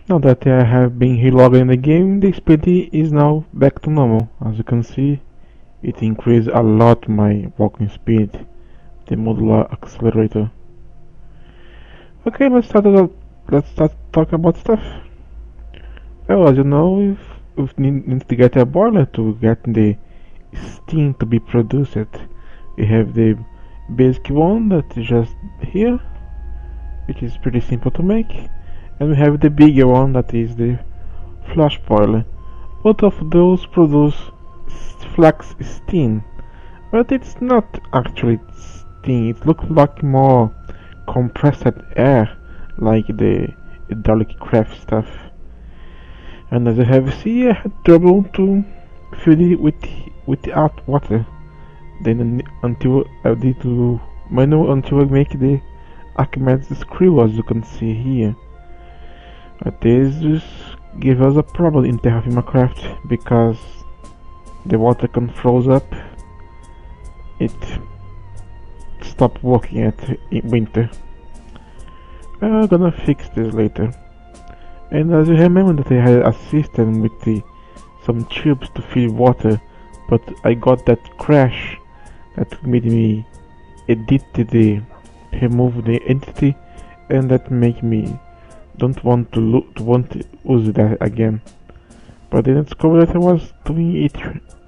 Now that I have been relogging the game, the speed is now back to normal. As you can see, it increased a lot my walking speed, the modular accelerator. Okay, let's start talking about stuff. Well, as you know, we need to get a boiler to get the steam to be produced. We have the basic one that is just here, which is pretty simple to make, and we have the bigger one that is the flash boiler. Both of those produce flax steam, but it's not actually steam. It looks like more compressed air, like the hydraulic craft stuff. And as you have seen, I had trouble to fill it with hot water. Then until I did to manual until I make the Archimedes screw, as you can see here. But this just give us a problem in TerrafirmaCraft because the water can froze up. It stopped working in winter. I'm gonna fix this later. And as you remember that I had a system with some tubes to fill water, but I got that crash that made me remove the entity, and that made me don't want to use that again. But then I discovered that I was doing it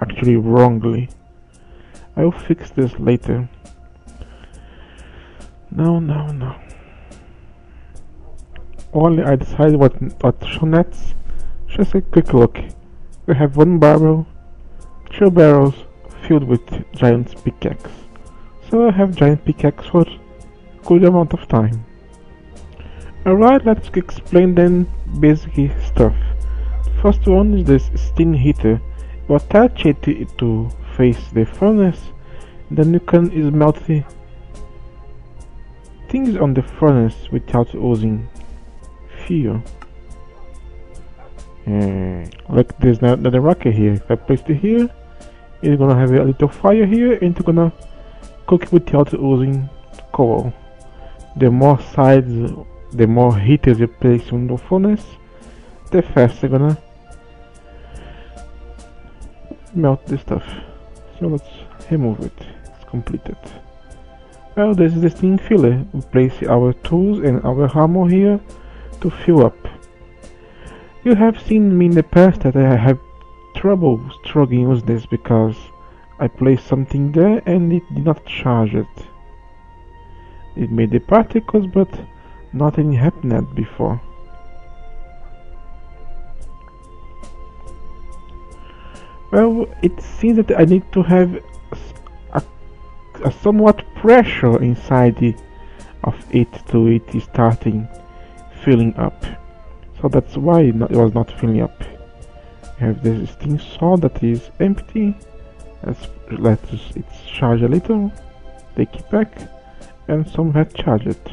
actually wrongly. I'll fix this later. No. Only I decided what to show next. Just a quick look. We have one barrel, two barrels filled with giant pickaxe. So I have giant pickaxe for a good amount of time. Alright, let's explain then basic stuff. First one is this steam heater. You attach it to face the furnace, then you can smelt things on the furnace without using fuel. Like there's another rocket here. If I place it here, it's gonna have a little fire here and it's gonna cook without using coal. The more sides, the more heaters you place on the furnace, the faster gonna melt the stuff. So let's remove it. It's completed. Well, this is the steam filler. We place our tools and our armor here to fill up. You have seen me in the past that I have trouble struggling with this because I placed something there and it did not charge it. It made the particles, but nothing happened before. Well, it seems that I need to have a somewhat pressure inside of it to it starting filling up. So that's why it was not filling up. You have this steam saw that is empty. Let it charge a little, take it back, and somehow charge it.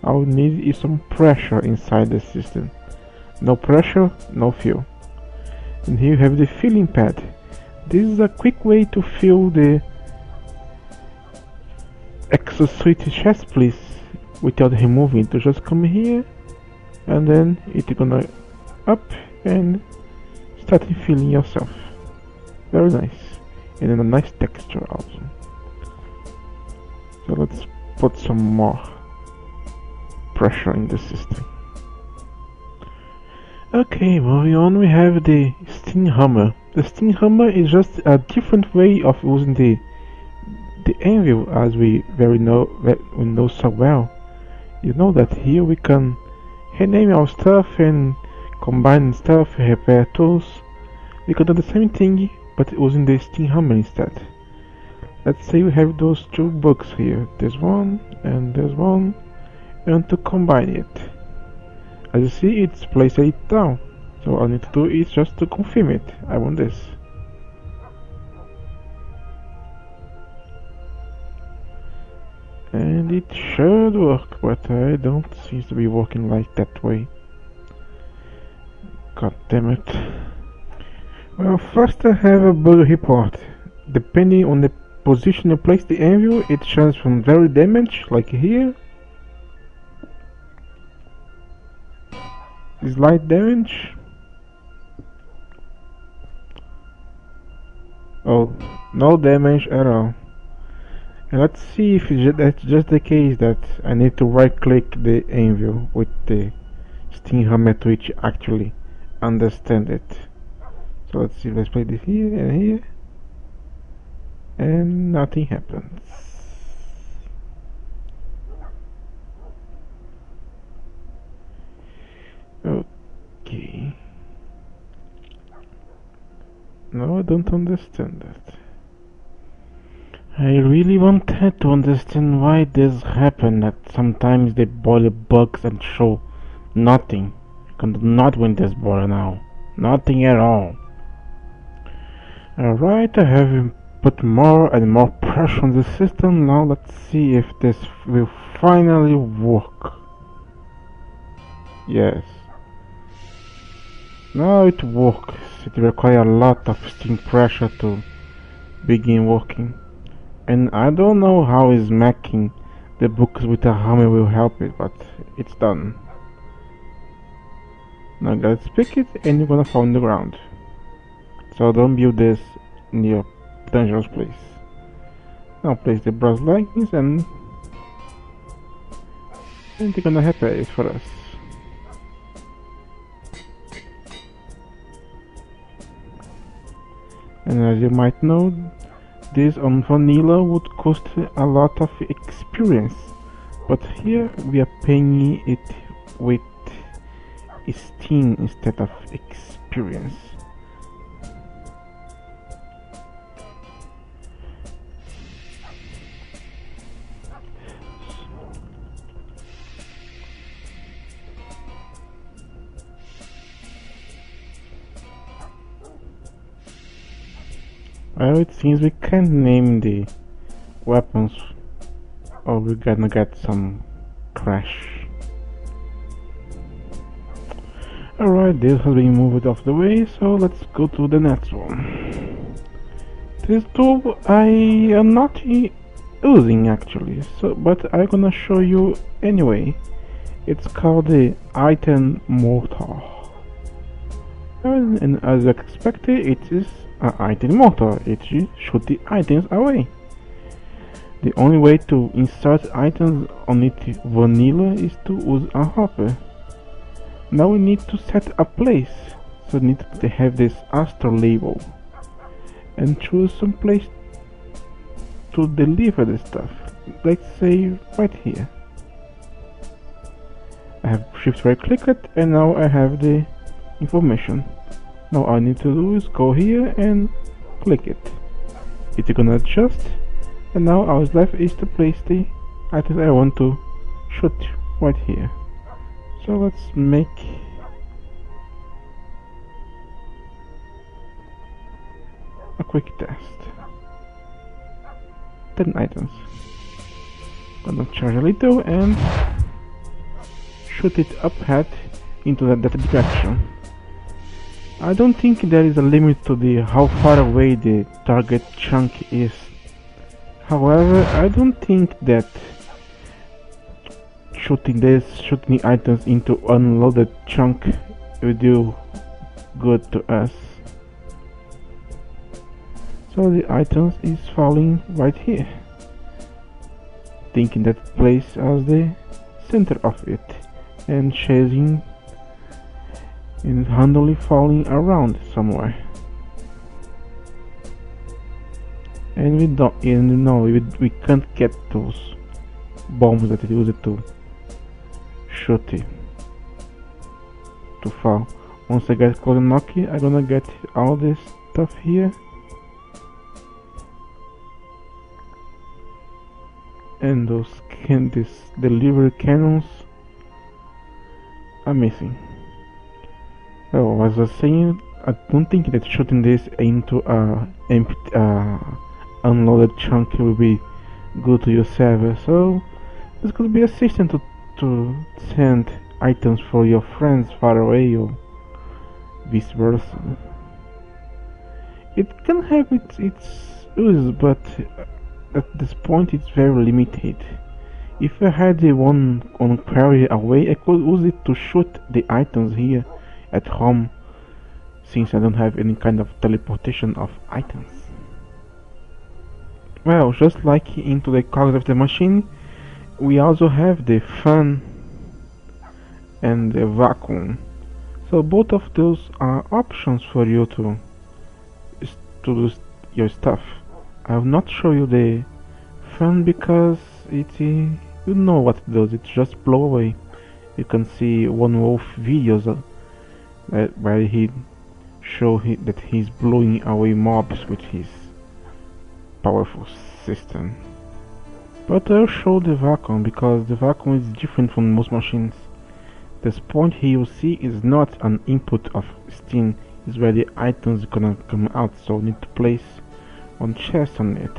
All we need is some pressure inside the system. No pressure, no fuel. And here you have the filling pad. This is a quick way to fill the exosuit chest piece without removing it. To just come here and then it's gonna up and start filling yourself. Very nice, and then a nice texture also. So let's put some more pressure in the system. Okay, moving on, we have the steam hammer. The steam hammer is just a different way of using the anvil, as we know so well. You know that here we can rename our stuff and combine stuff, repair tools. We can do the same thing but using the steam hammer instead. Let's say we have those two books here, this one and this one, and to combine it. As you see, it's placed it down, so all I need to do is just to confirm it. I want this. And it should work, but I don't seem to be working like that way. God damn it. Well, first I have a bug report. Depending on the position you place the anvil, it shows from very damaged, like here, Slight damage. Oh, no damage at all. And let's see if that's just the case that I need to right click the anvil with the steam hammer to actually understand it. So let's see, let's play this here and here. And nothing happens. Okay. No, I don't understand that. I really wanted to understand why this happened, that sometimes they boil bugs and show nothing. I can not win this boil now. Nothing at all. Alright, I have put more and more pressure on the system. Now let's see if this will finally work. Yes. Now it works. It requires a lot of steam pressure to begin working. And I don't know how smacking the books with a hammer will help it, but it's done. Now let's pick it and you're gonna fall on the ground. So don't build this near dangerous place. Now place the brass leggings and they're gonna happen it for us. And as you might know, this on vanilla would cost a lot of experience, but here we are paying it with steam instead of experience. Well, it seems we can't name the weapons or we're gonna get some crash. Alright, this has been moved off the way, so let's go to the next one. This tool I am not using actually, but I'm gonna show you anyway. It's called the item mortar. And as expected, it is an item mortar. It shoots the items away. The only way to insert items on it vanilla is to use a hopper. Now we need to set a place, so we need to have this astro label and choose some place to deliver the stuff. Let's say right here. I have shift right click it and now I have the information. Now all I need to do is go here and click it. It's gonna adjust, and now all that's left is to place the items I want to shoot right here. So let's make a quick test. 10 items. Gonna charge a little and shoot it up ahead into that direction. I don't think there is a limit to the how far away the target chunk is. However, I don't think that shooting the items into unloaded chunk will do good to us. So the items is falling right here, thinking that place as the center of it and chasing and handily falling around somewhere. And we can't get those bombs that it used to shoot it to fall. Once I get close enough, I'm gonna get all this stuff here. And those delivery cannons are missing. Well, as I was saying, I don't think that shooting this into a empty, unloaded chunk will be good to your server. So this could be a system to send items for your friends far away or vice versa. It can have its use, but at this point it's very limited. If I had the one on query away, I could use it to shoot the items here at home, since I don't have any kind of teleportation of items. Well, just like into the cogs of the machine, we also have the fan and the vacuum. So both of those are options for you to do your stuff. I will not show you the fan because you know what it does. It just blow away. You can see One Wolf videos where he that he's blowing away mobs with his powerful system. But I'll show the vacuum because the vacuum is different from most machines. This point here you see is not an input of Steam, is where the items gonna come out, so I need to place one chest on it.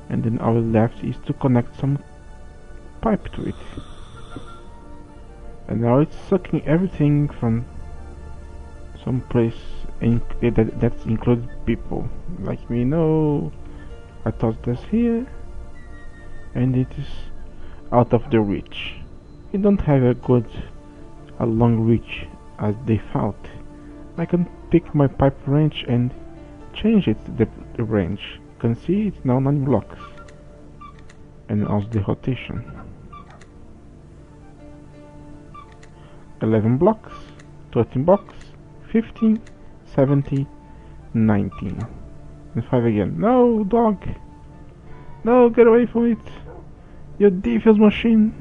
And then our left is to connect some pipe to it. And now it's sucking everything from some place, and that includes people like me. No, I thought that's here, and it is out of the reach. You don't have a long reach as default. I can pick my pipe range and change it the range. You can see it's now 9 blocks, and also the rotation. 11 blocks, 13 blocks, 15, 17, 19, and 5 again. No, dog! No, get away from it! You defuse machine!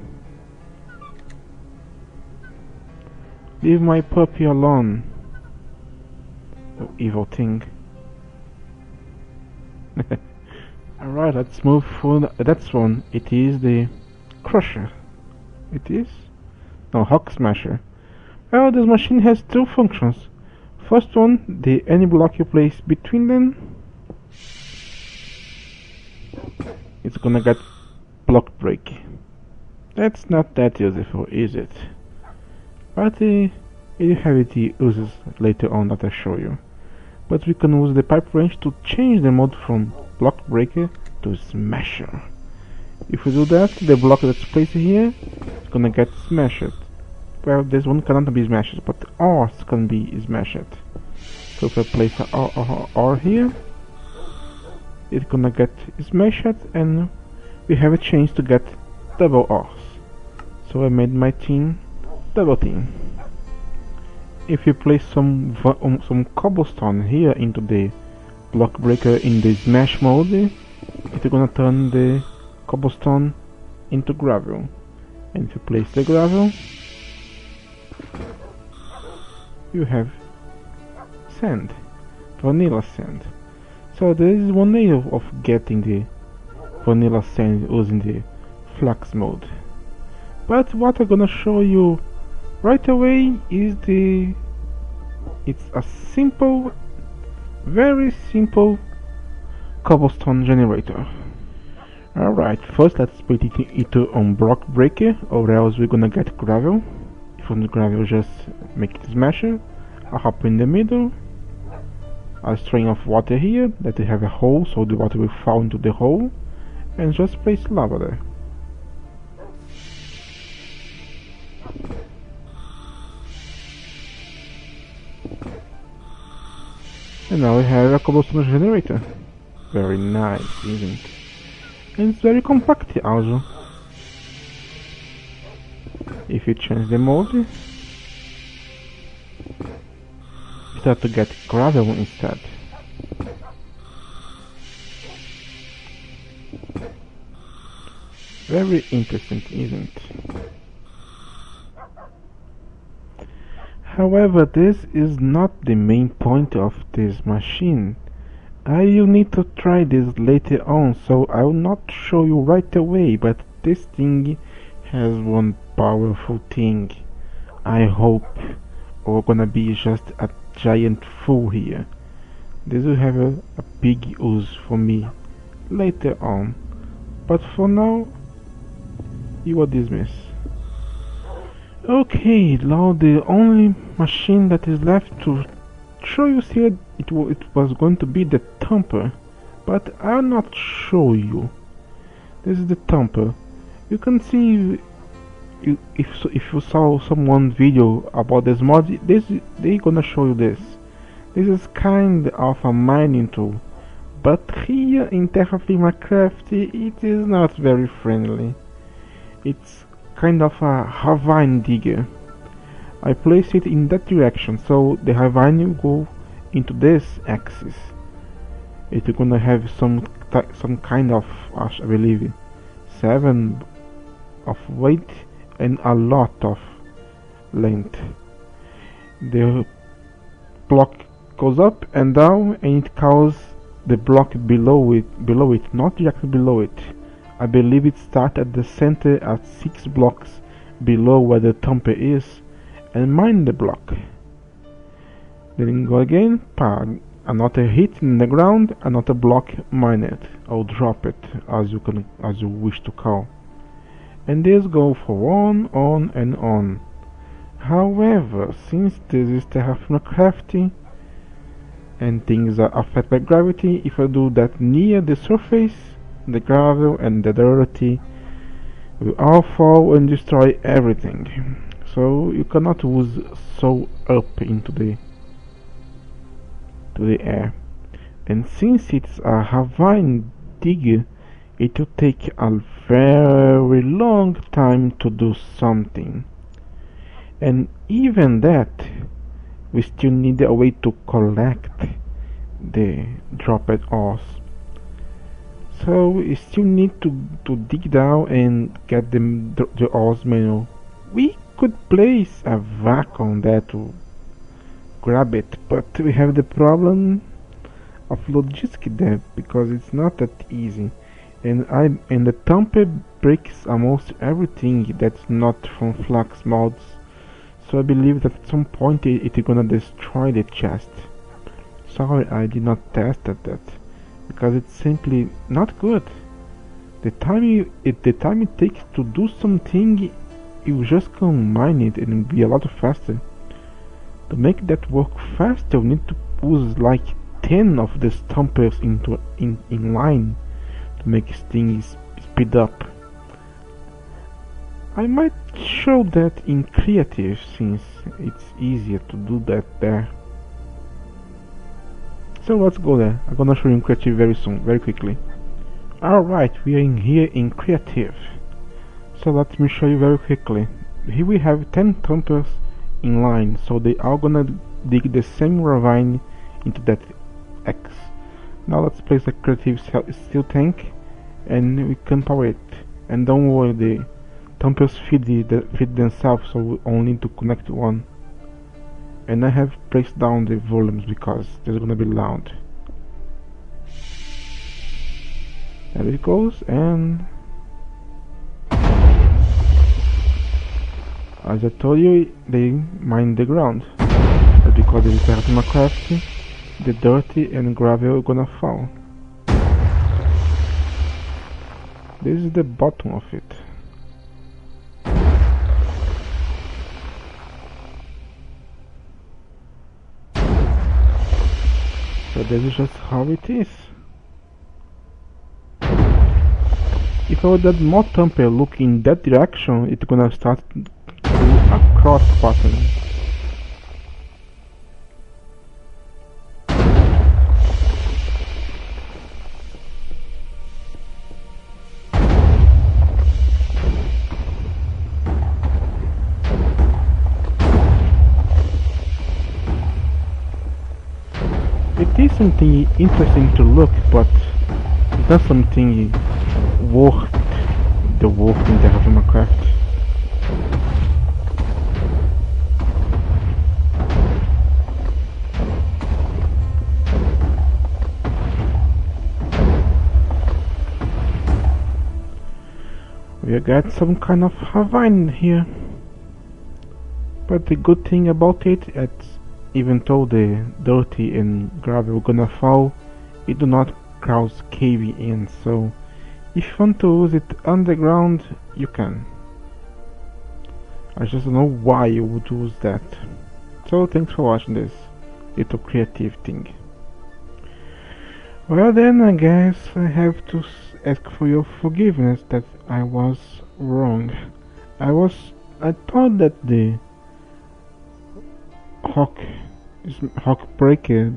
Leave my puppy alone, you evil thing. Alright, let's move for that's one. It is the Crusher. It is? No, Hawk Smasher. Well, this machine has two functions. First one, any block you place between them, it's gonna get block break. That's not that useful, is it? But you have it uses later on that I show you. But we can use the pipe range to change the mode from block breaker to smasher. If we do that, the block that's placed here is gonna get smashed. Well, this one cannot be smashed, but ours can be smashed. So if I place an R here, it's gonna get smashed, and we have a chance to get double R's. So I made my team double team. If you place some cobblestone here into the block breaker in the smash mode, it's gonna turn the cobblestone into gravel. And if you place the gravel, you have sand, vanilla sand. So there is one way of getting the vanilla sand using the Flax mode. But what I'm gonna show you right away is it's a simple, very simple cobblestone generator. Alright, first let's put it into on block breaker, or else we're gonna get gravel. From the gravel, just make it smasher. I hop in the middle. I string of water here that they have a hole, so the water will fall into the hole, and just place lava there. And now we have a cobblestone generator. Very nice, isn't it? And it's very compact also. If you change the mode, you start to get gravel instead. Very interesting, isn't it? However, this is not the main point of this machine. You need to try this later on, so I will not show you right away, but this thing has one powerful thing. I hope we're gonna be just a giant fool here. This will have a big use for me later on, but for now you are dismissed. Okay, now the only machine that is left to show you here, it was going to be the thumper, but I'll not show you. This is the thumper. You can see if you saw someone's video about this mod, they gonna show you this. This is kind of a mining tool, but here in TerrafirmaCraft it is not very friendly. It's kind of a ravine digger. I place it in that direction, so the ravine will go into this axis. It's gonna have some kind of, I believe, 7 of weight and a lot of length. The block goes up and down, and it causes the block below it, not directly below it. I believe it starts at the center at 6 blocks below where the thumper is, and mine the block. Then go again, another hit in the ground, another block, mine it, or drop it, as you wish to call. And this go for on and on. However, since this is TerrafirmaCraft and things are affected by gravity, if I do that near the surface, the gravel and the dirt will all fall and destroy everything. So you cannot use so up into the air. And since it's a ravine digger, it will take a very long time to do something. And even that, we still need a way to collect the dropped ores. So we still need to dig down and get the ores manual. We could place a vacuum there to grab it, but we have the problem of logistics there because it's not that easy. And the thumper breaks almost everything that's not from Flax mods. So I believe that at some point it's gonna destroy the chest. Sorry, I did not test that because it's simply not good. The time it takes to do something, you just can mine it and it'll be a lot faster. To make that work faster, we need to use like 10 of the thumpers in line to make things speed up. I might show that in creative since it's easier to do that there. So let's go there. I'm gonna show you in creative very soon, very quickly. Alright, we are here in creative. So let me show you very quickly. Here we have 10 thumpers in line, so they are gonna dig the same ravine into that X. Now let's place a creative steel tank and we can power it. And don't worry, the thumpers feed themselves, so we only need to connect one. And I have placed down the volumes because they're gonna be loud. There it goes, and as I told you, they mine the ground. But because it is TerrafirmaCraft, the dirty and gravel are gonna fall. This is the bottom of it. So this is just how it is. If I would add more thumper look in that direction, it's gonna start to do a cross pattern. It is something interesting to look, but it's not something worth the work in TerrafirmaCraft. We got some kind of ravine here, but the good thing about it, even though the dirty and gravel gonna fall, it do not cause caving in, so if you want to use it underground, you can. I just don't know why you would use that. So thanks for watching this little creative thing. Well then, I guess I have to ask for your forgiveness that I was wrong. I thought that the Hawk Hawk Breaker.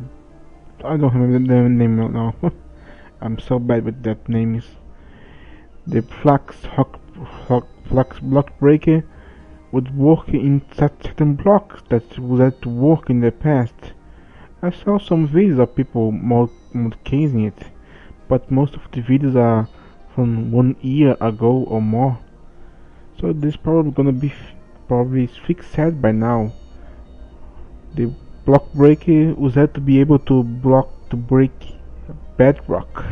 I don't remember the name right now. I'm so bad with that names. The Flax block breaker would work in certain blocks that would have to work in the past. I saw some videos of people mod casing it, but most of the videos are from 1 year ago or more. So this probably gonna be probably fixed by now. The block breaker was had to be able to break bedrock.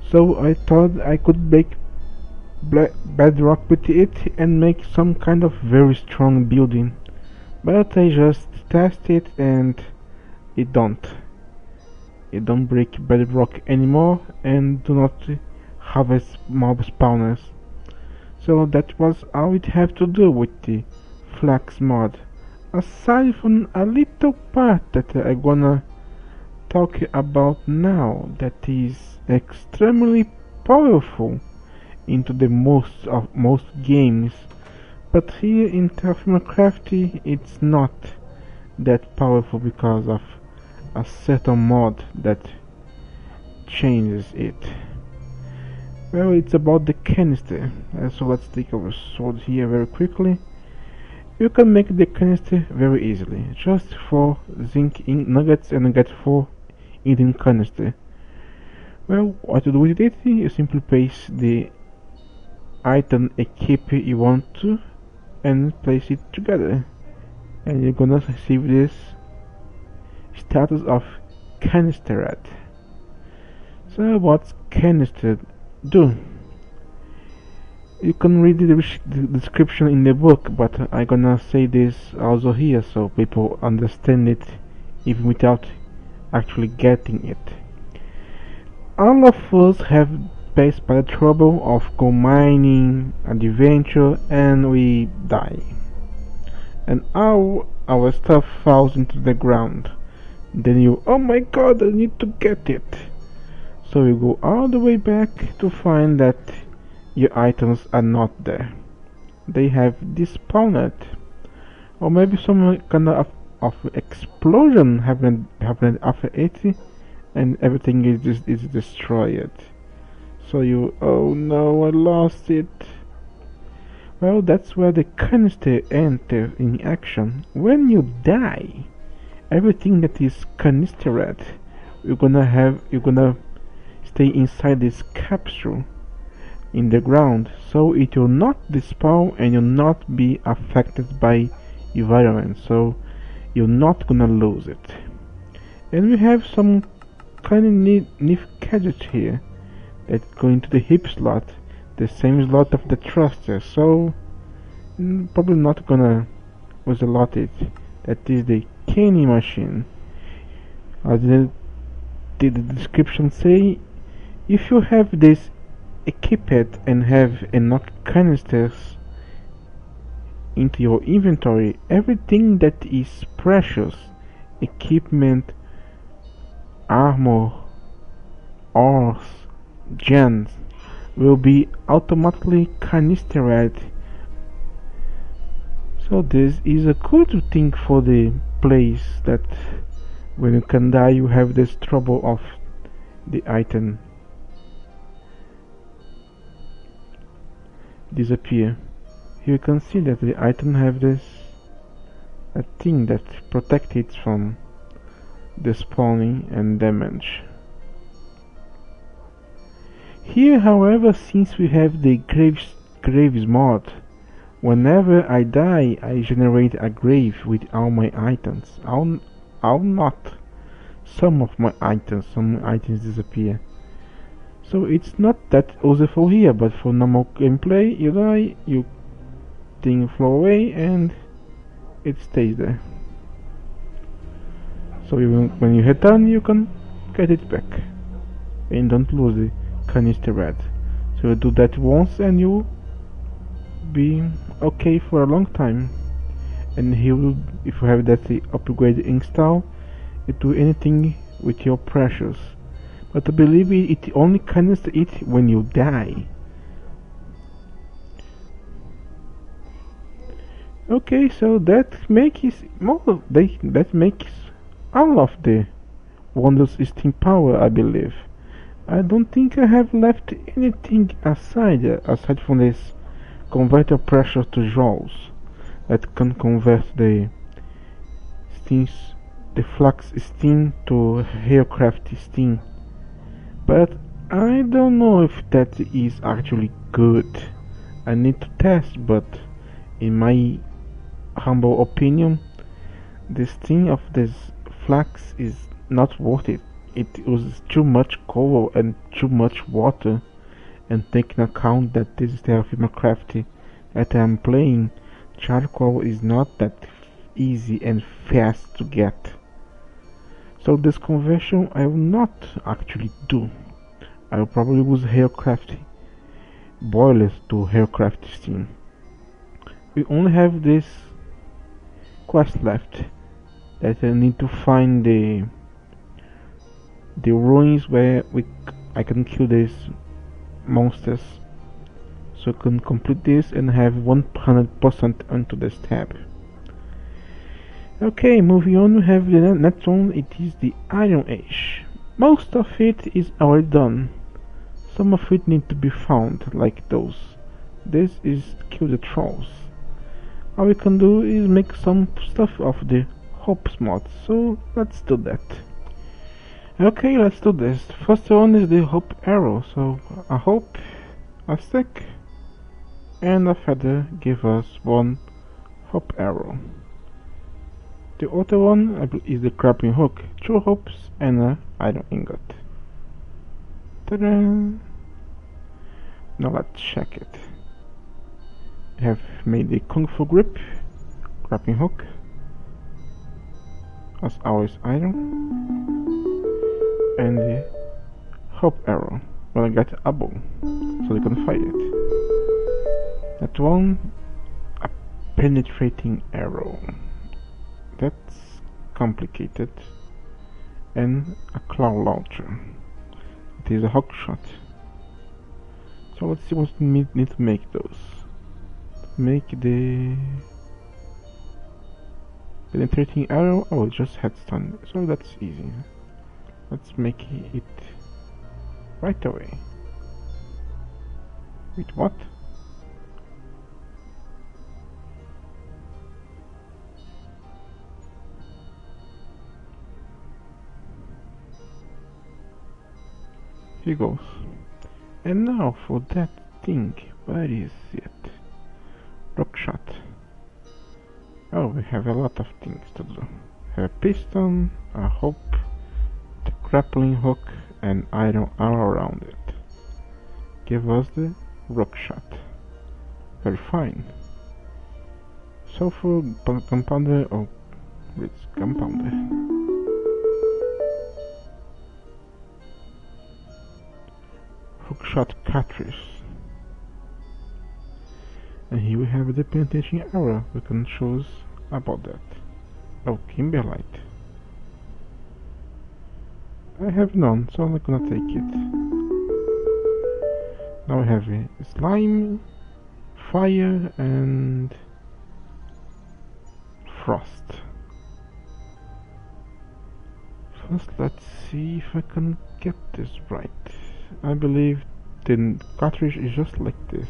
So I thought I could break bedrock with it and make some kind of very strong building. But I just test it and it don't. It don't break bedrock anymore and do not harvest mob spawners. So that was all it have to do with the Flax mod. Aside from a little part that I'm gonna talk about now that is extremely powerful into the most games, but here in TerrafirmaPunk it's not that powerful because of a certain mod that changes it. Well, it's about the canister. So let's take our sword here very quickly. You can make the canister very easily, just 4 zinc nuggets and get 4 eating canister. Well, what to do with it? You simply paste the item equip you want to and place it together, and you're gonna receive this status of canister red. So what's canister do? You can read the description in the book, but I'm gonna say this also here so people understand it even without actually getting it. All of us have passed by the trouble of go mining, adventure, and we die. And all our stuff falls into the ground. Then you, oh my god, I need to get it. So you go all the way back to find that your items are not there. They have despawned. Or maybe some kind of explosion happened after it, and everything is destroyed. So you, oh no, I lost it. Well, that's where the canister enters in action. When you die, everything that is canistered, you're gonna stay inside this capsule in the ground, so it will not despawn and you'll not be affected by environment, so you're not gonna lose it. And we have some kind of neat gadget here that go into the hip slot, the same slot of the thruster, so probably not gonna lose a lot it. That is the canning machine. As the description say, if you have this equipped and have enough canisters into your inventory, everything that is precious, equipment, armor, ores, gems, will be automatically canistered. So this is a good thing for the place that when you can die you have this trouble of the item disappear. Here you can see that the item have this a thing that protects it from the spawning and damage. Here, however, since we have the graves mod, whenever I die I generate a grave with all my items. I'll not. Some items disappear. So it's not that useful here, but for normal gameplay, you die, you thing flow away and it stays there. So when you return, you can get it back and don't lose the canister red. So you do that once and you'll be okay for a long time. And he will, if you have that upgrade install, it do anything with your precious. But I believe it only canister it when you die. Okay, so that makes more. That makes all of the wonders steam power, I believe. I don't think I have left anything aside from this converter pressure to joules that can convert steams, the Flax steam to aircraft steam. But I don't know if that is actually good. I need to test, but in my humble opinion, the steam of this Flax is not worth it. It uses too much coal and too much water, and taking account that this is TerrafirmaCraft that I'm playing, charcoal is not that easy and fast to get. So this conversion I will not actually do. I will probably use aircraft boilers to aircraft steam. We only have this quest left, that I need to find the ruins where I can kill these monsters, so I can complete this and have 100% onto this tab. Okay, moving on, we have the next one. It is the Iron Age. Most of it is already done. Some of it need to be found, like those. This is kill the trolls. All we can do is make some stuff of the hope mod, so let's do that. Okay, let's do this. First one is the hope arrow, so a hope, a stick, and a feather give us one hope arrow. The other one is the grappling hook, 2 hopes and an iron ingot. Ta-da! Now let's check it. I have made the Kung Fu grip, grappling hook, as always iron, and the hope arrow. Well, I got a bow, so you can fire it. That one, a penetrating arrow. That's complicated. And a claw launcher. It is a hook shot. So let's see what we need to make those. Make the penetrating arrow. Oh, just headstone. So that's easy. Let's make it right away. Wait, what? Here goes. And now for that thing. Where is it? Rock shot. Oh, we have a lot of things to do. Have a piston, a hook, the grappling hook, and iron arrow around it. Give us the rock shot. Very fine. So for gunpowder, oh, it's gunpowder. Hookshot cartridge. And here we have the penetrating arrow. We can choose about that. Oh, Kimberlite. I have none, so I'm not gonna take it. Now we have slime, fire, and frost. First, let's see if I can get this right. I believe the cartridge is just like this.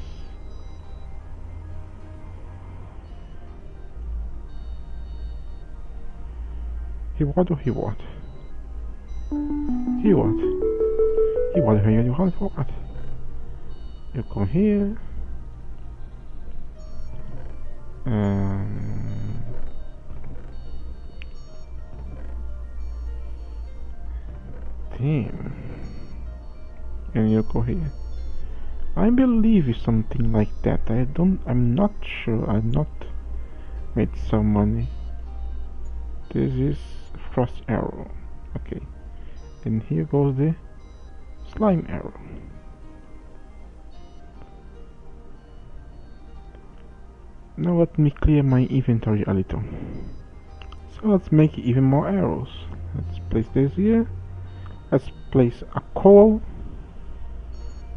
He what or he what? He what? He what? He what? You come here. Damn. And you go here. I believe it's something like that. I'm not sure. I'm not made some money. This is frost arrow. Okay. And here goes the slime arrow. Now let me clear my inventory a little. So let's make even more arrows. Let's place this here. Let's place a coal.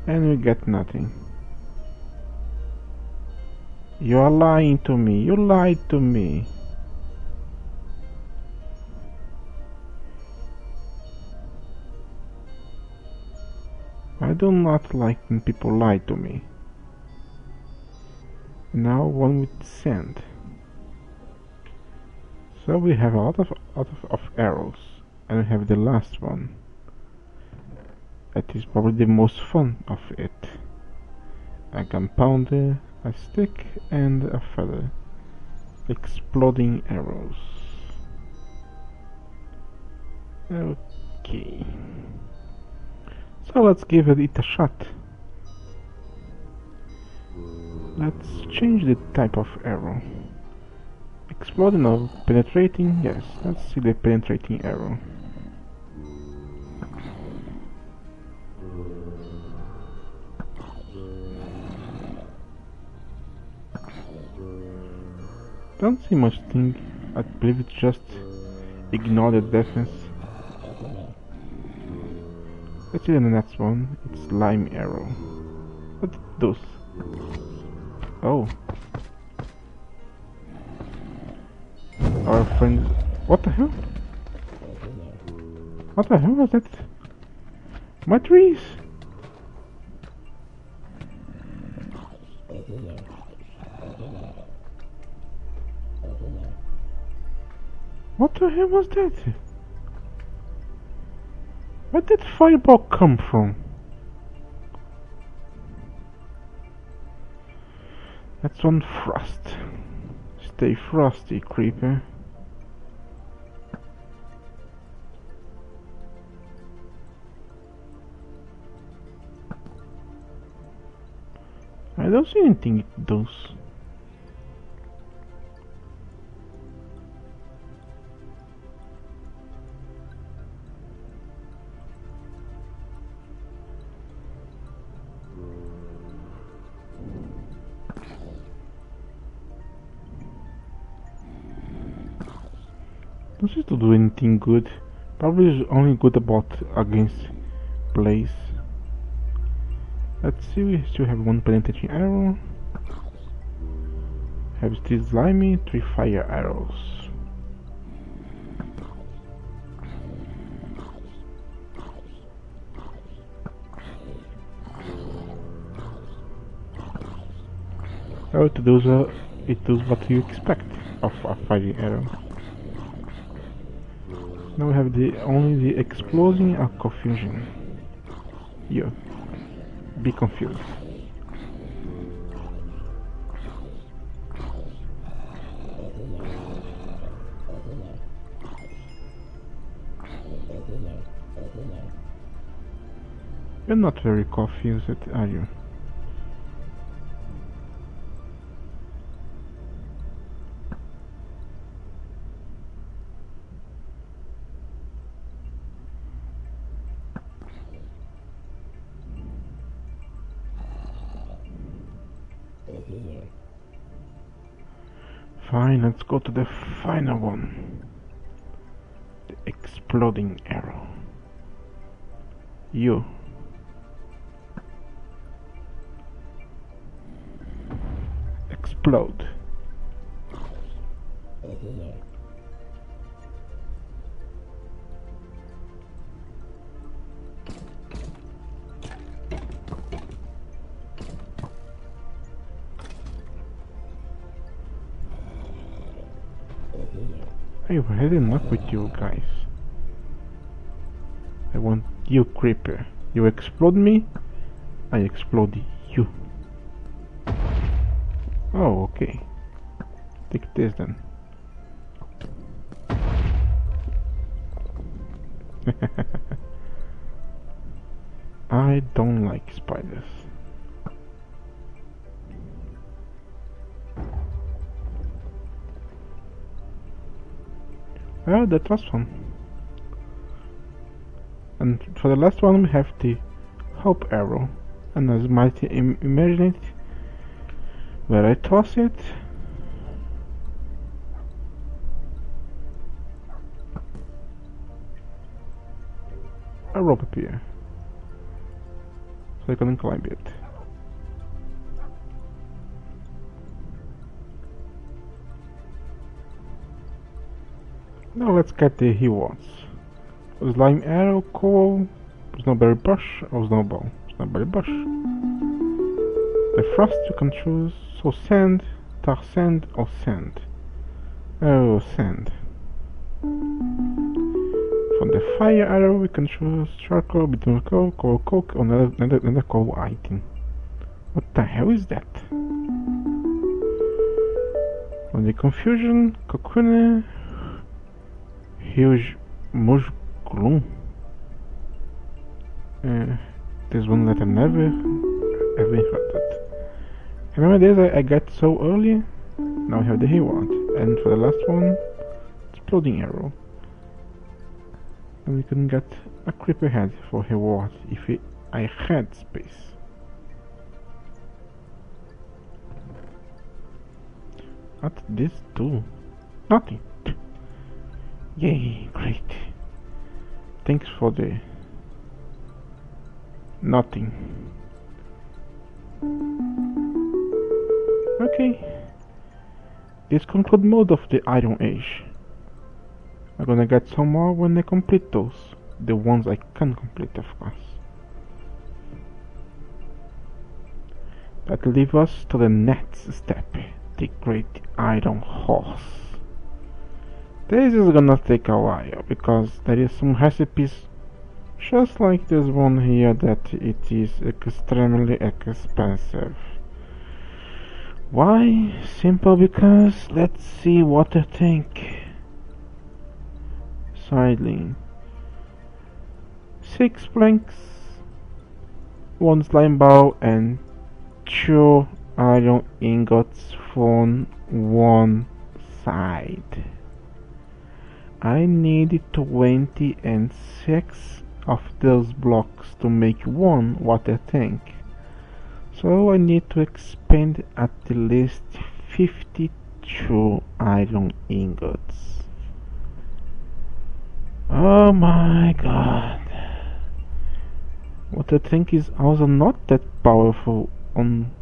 And we get nothing. You are lying to me. You lied to me. I do not like when people lie to me. Now one with sand. So we have a lot of arrows, and we have the last one. That is probably the most fun of it. A gunpowder, a stick, and a feather. Exploding arrows. Okay. So let's give it a shot. Let's change the type of arrow. Exploding or penetrating? Yes, let's see the penetrating arrow. Don't see much thing. I believe it's just ignore the defense. Let's see the next one. It's lime arrow. What it does? Oh. Our friends. What the hell? What the hell was that? My trees! What the hell was that? Where did fireball come from? That's one frost. Stay frosty, creeper. I don't see anything it does. Don't seem to do anything good. Probably is only good about against blaze. Let's see, we still have one penetrating arrow. Have 3 slimy, 3 fire arrows. Oh, it does what you expect of a fire arrow. Now we have only the exploding and confusion. You be confused. You're not very confused, are you? Fine, let's go to the final one. The exploding arrow. You. Explode. I've had enough with you guys. I want you, creeper. You explode me, I explode you. Oh, okay. Take this then. I don't like spiders. Well, that was fun. And for the last one we have the hope arrow. And as you might imagine it, where I toss it, a rope appears. So I can climb it. Now let's get the rewards. Slime arrow, coal, snowberry bush, or snowball. Snowberry bush. The frost you can choose, so sand, tar sand, or sand. Oh, sand. For the fire arrow we can choose charcoal, bitumen coal, coal coke, or another coal item. What the hell is that? For the confusion, cocoon, huge musculum. This one that I never ever heard it. Remember this I got so early? Now I have the reward. And for the last one, exploding arrow. And we can get a creeper head for reward if I had space. What did this do? Nothing. Yay, great. Thanks for the nothing. Okay. This concludes mode of the Iron Age. I'm gonna get some more when I complete those. The ones I can complete, of course. That leaves us to the next step. The Great Iron Horse. This is gonna take a while because there is some recipes just like this one here that it is extremely expensive. Why? Simple because let's see water tank. Sidling. 6 planks, 1 slime ball and 2 iron ingots from one side. I need 26 of those blocks to make 1 water tank. So I need to expend at least 52 iron ingots. Oh my god. Water tank is also not that powerful on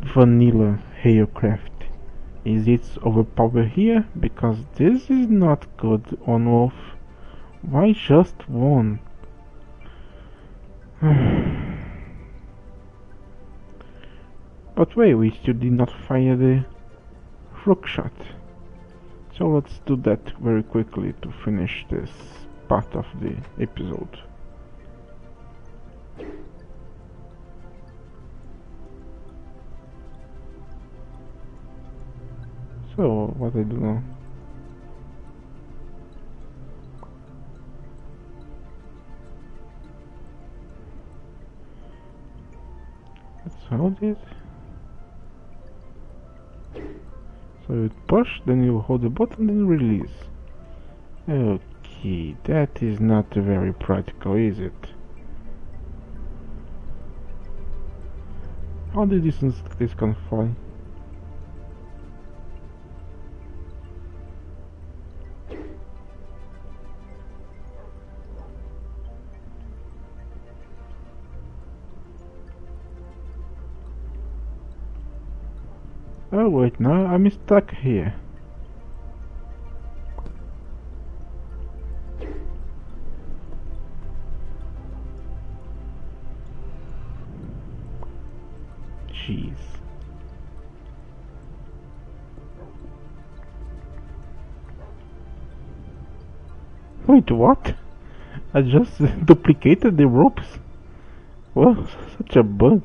vanilla Hailcraft. Is it overpowered here? Because this is not good on Wolf. Why just 1? But wait, we still did not fire the rook shot. So let's do that very quickly to finish this part of the episode. So, what I do now? Let's hold it. So you push, then you hold the button, then release. Okay, that is not very practical, is it? How the distance this can fly? Oh wait, now I'm stuck here. Jeez. Wait, what? I just duplicated the ropes? Well, such a bug.